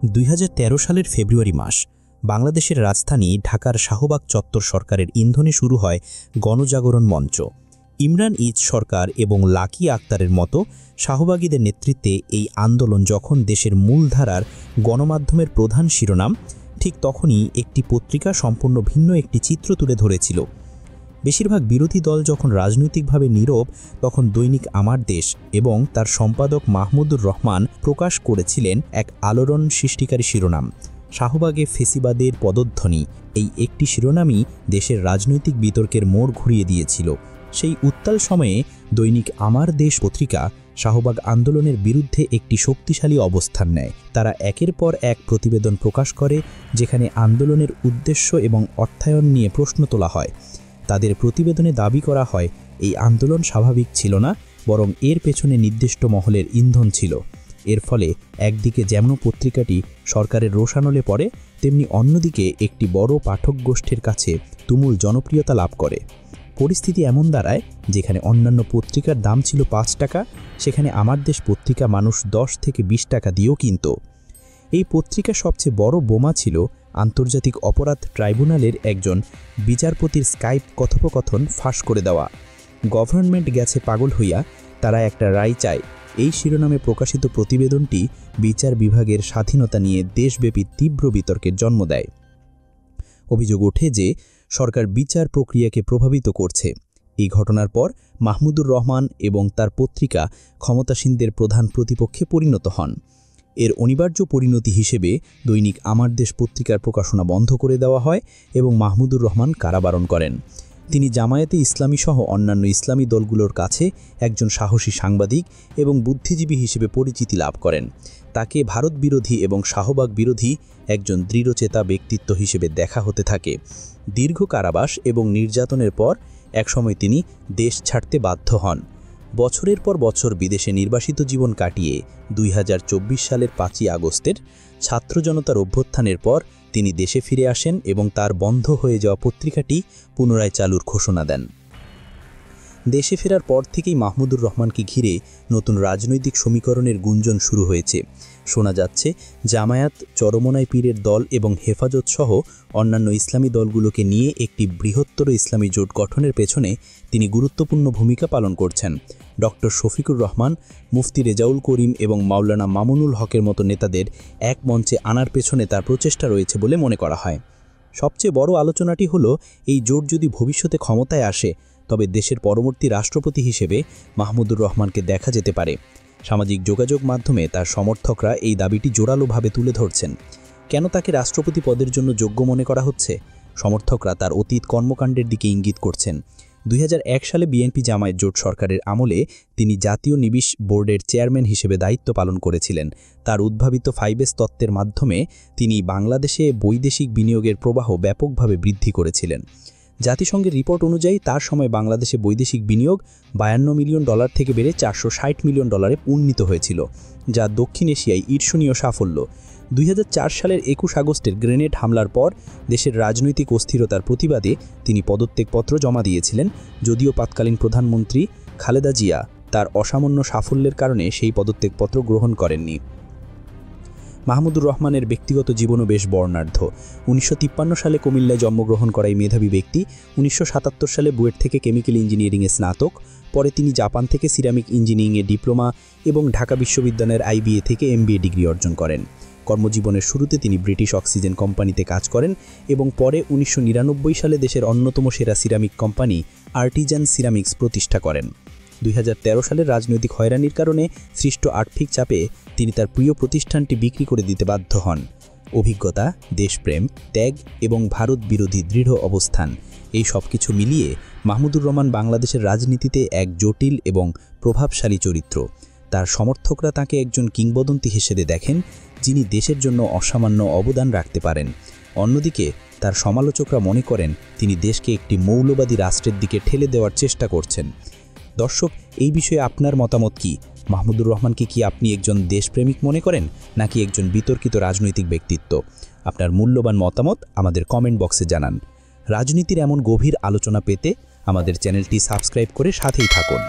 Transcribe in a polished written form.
2013 সালের ফেব্রুয়ারি মাস বাংলাদেশের রাজধানী ঢাকার শাহবাগ চত্বর সরকারের ইন্ধনে শুরু হয় গণজাগরণ মঞ্চ। ইমরান ইজ সরকার এবং লাকি আক্তারের মতো শাহবাগীদের নেতৃত্বে এই আন্দোলন যখন দেশের মূলধারার গণমাধ্যমের প্রধান শিরোনাম, ঠিক তখনই একটি পত্রিকা সম্পূর্ণ ভিন্ন একটি চিত্র তুলে ধরেছিল। বেশিরভাগ বিরোধী দল যখন রাজনৈতিকভাবে নীরব, তখন দৈনিক আমার দেশ এবং তার সম্পাদক মাহমুদুর রহমান প্রকাশ করেছিলেন এক আলোড়ন সৃষ্টিকারী শিরোনাম, শাহবাগে ফেসিবাদের পদধ্বনি। এই একটি শিরোনামই দেশের রাজনৈতিক বিতর্কের মোড় ঘুরিয়ে দিয়েছিল। সেই উত্তাল সময়ে দৈনিক আমার দেশ পত্রিকা শাহবাগ আন্দোলনের বিরুদ্ধে একটি শক্তিশালী অবস্থান নেয়। তারা একের পর এক প্রতিবেদন প্রকাশ করে, যেখানে আন্দোলনের উদ্দেশ্য এবং অর্থায়ন নিয়ে প্রশ্ন তোলা হয়। তাদের প্রতিবেদনে দাবি করা হয় এই আন্দোলন স্বাভাবিক ছিল না, বরং এর পেছনে নির্দিষ্ট মহলের ইন্ধন ছিল। এর ফলে একদিকে যেমন পত্রিকাটি সরকারের রোষানলে পড়ে, তেমনি অন্যদিকে একটি বড় পাঠক গোষ্ঠীর কাছে তুমুল জনপ্রিয়তা লাভ করে। পরিস্থিতি এমন দাঁড়ায়, যেখানে অন্যান্য পত্রিকার দাম ছিল 5 টাকা, সেখানে আমার দেশ পত্রিকা মানুষ 10 থেকে 20 টাকা দিয়েও কিনত। এই পত্রিকার সবচেয়ে বড় বোমা ছিল আন্তর্জাতিক অপরাধ ট্রাইব্যুনালের একজন বিচারপতির স্কাইপ কথোপকথন ফাঁস করে দেওয়া। গভর্নমেন্ট গেছে পাগল হইয়া, তারা একটা রায় চায়। এই শিরোনামে প্রকাশিত প্রতিবেদনটি বিচার বিভাগের স্বাধীনতা নিয়ে দেশব্যাপী তীব্র বিতর্কের জন্ম দেয়। অভিযোগ ওঠে যে সরকার বিচার প্রক্রিয়াকে প্রভাবিত করছে। এই ঘটনার পর মাহমুদুর রহমান এবং তার পত্রিকা ক্ষমতাসীনদের প্রধান প্রতিপক্ষে পরিণত হন। এর অনিবার্য পরিণতি হিসেবে দৈনিক আমার দেশ পত্রিকার প্রকাশনা বন্ধ করে দেওয়া হয় এবং মাহমুদুর রহমান কারাবরণ করেন। তিনি জামায়াতে ইসলামী সহ অন্যান্য ইসলামী দলগুলোর কাছে একজন সাহসী সাংবাদিক এবং বুদ্ধিজীবী হিসেবে পরিচিতি লাভ করেন। তাকে ভারত বিরোধী এবং শাহবাগ বিরোধী একজন দৃঢ়চেতা ব্যক্তিত্ব হিসেবে দেখা হতে থাকে। দীর্ঘ কারাবাস এবং নির্যাতনের পর একসময় তিনি দেশ ছাড়তে বাধ্য হন। বছরের পর বছর বিদেশে নির্বাসিত জীবন কাটিয়ে 2024 সালের 5ই আগস্টের ছাত্র জনতার অভ্যুত্থানের পর তিনি দেশে ফিরে আসেন এবং তার বন্ধ হয়ে যাওয়া পত্রিকাটি পুনরায় চালুর ঘোষণা দেন। দেশে ফেরার পর থেকেই মাহমুদুর রহমানকে ঘিরে নতুন রাজনৈতিক সমীকরণের গুঞ্জন শুরু হয়েছে। শোনা যাচ্ছে জামায়াত, চরমোনাই পীরের দল এবং হেফাজত সহ অন্যান্য ইসলামী দলগুলোকে নিয়ে একটি বৃহত্তর ইসলামী জোট গঠনের পেছনে তিনি গুরুত্বপূর্ণ ভূমিকা পালন করছেন। ডক্টর শফিকুর রহমান, মুফতি রেজাউল করিম এবং মাওলানা মামুনুল হকের মতো নেতাদের এক মঞ্চে আনার পেছনে তার প্রচেষ্টা রয়েছে বলে মনে করা হয়। সবচেয়ে বড় আলোচনাটি হলো, এই জোট যদি ভবিষ্যতে ক্ষমতায় আসে, তবে দেশের পরবর্তী রাষ্ট্রপতি হিসেবে মাহমুদুর রহমানকে দেখা যেতে পারে। সামাজিক যোগাযোগ মাধ্যমে তার সমর্থকরা এই দাবিটি জোরালোভাবে তুলে ধরছেন। কেন তাকে রাষ্ট্রপতি পদের জন্য যোগ্য মনে করা হচ্ছে? সমর্থকরা তার অতীত কর্মকাণ্ডের দিকে ইঙ্গিত করছেন। 2001 সালে বিএনপি জামায়াত জোট সরকারের আমলে তিনি জাতীয় নিবিশ বোর্ডের চেয়ারম্যান হিসেবে দায়িত্ব পালন করেছিলেন। তার উদ্ভাবিত 5S তত্ত্বের মাধ্যমে তিনি বাংলাদেশে বৈদেশিক বিনিয়োগের প্রবাহ ব্যাপকভাবে বৃদ্ধি করেছিলেন। জাতিসংঘের রিপোর্ট অনুযায়ী তার সময় বাংলাদেশে বৈদেশিক বিনিয়োগ $52 মিলিয়ন থেকে বেড়ে $460 মিলিয়ন উন্নীত হয়েছিল, যা দক্ষিণ এশিয়ায় ঈর্ষণীয় সাফল্য। 2004 সালের 21 আগস্টের গ্রেনেড হামলার পর দেশের রাজনৈতিক অস্থিরতার প্রতিবাদে তিনি পদত্যাগপত্র জমা দিয়েছিলেন, যদিও তৎকালীন প্রধানমন্ত্রী খালেদা জিয়া তার অসামান্য সাফল্যের কারণে সেই পদত্যাগপত্র গ্রহণ করেননি। মাহমুদুর রহমানের ব্যক্তিগত জীবনও বেশ বর্ণাঢ্য। 1953 সালে কুমিল্লায় জন্মগ্রহণ করা এই মেধাবী ব্যক্তি 1977 সালে বুয়েট থেকে কেমিক্যাল ইঞ্জিনিয়ারিংয়ে স্নাতক, পরে তিনি জাপান থেকে সিরামিক ইঞ্জিনিয়ারিংয়ে ডিপ্লোমা এবং ঢাকা বিশ্ববিদ্যালয়ের IBA থেকে MBA ডিগ্রি অর্জন করেন। কর্মজীবনের শুরুতে তিনি ব্রিটিশ অক্সিজেন কোম্পানিতে কাজ করেন এবং পরে 1999 সালে দেশের অন্যতম সেরা সিরামিক কোম্পানি আর্টিজান সিরামিক্স প্রতিষ্ঠা করেন। 2013 সালের রাজনৈতিক হয়রানির কারণে সৃষ্ট আর্থিক চাপে তিনি তার প্রিয় প্রতিষ্ঠানটি বিক্রি করে দিতে বাধ্য হন। অভিজ্ঞতা, দেশপ্রেম, ত্যাগ এবং ভারত বিরোধী দৃঢ় অবস্থান, এই সব কিছু মিলিয়ে মাহমুদুর রহমান বাংলাদেশের রাজনীতিতে এক জটিল এবং প্রভাবশালী চরিত্র। তার সমর্থকরা তাকে একজন কিংবদন্তি হিসেবে দেখেন, যিনি দেশের জন্য অসামান্য অবদান রাখতে পারেন। অন্যদিকে তার সমালোচকরা মনে করেন তিনি দেশকে একটি মৌলবাদী রাষ্ট্রের দিকে ঠেলে দেওয়ার চেষ্টা করছেন। দর্শক, এই বিষয়ে আপনার মতামত কি? মাহমুদুর রহমানকে কি আপনি একজন দেশপ্রেমিক মনে করেন, নাকি একজন বিতর্কিত রাজনৈতিক ব্যক্তিত্ব? আপনার মূল্যবান মতামত আমাদের কমেন্ট বক্সে জানান। রাজনীতির এমন গভীর আলোচনা পেতে আমাদের চ্যানেলটি সাবস্ক্রাইব করে সাথেই থাকুন।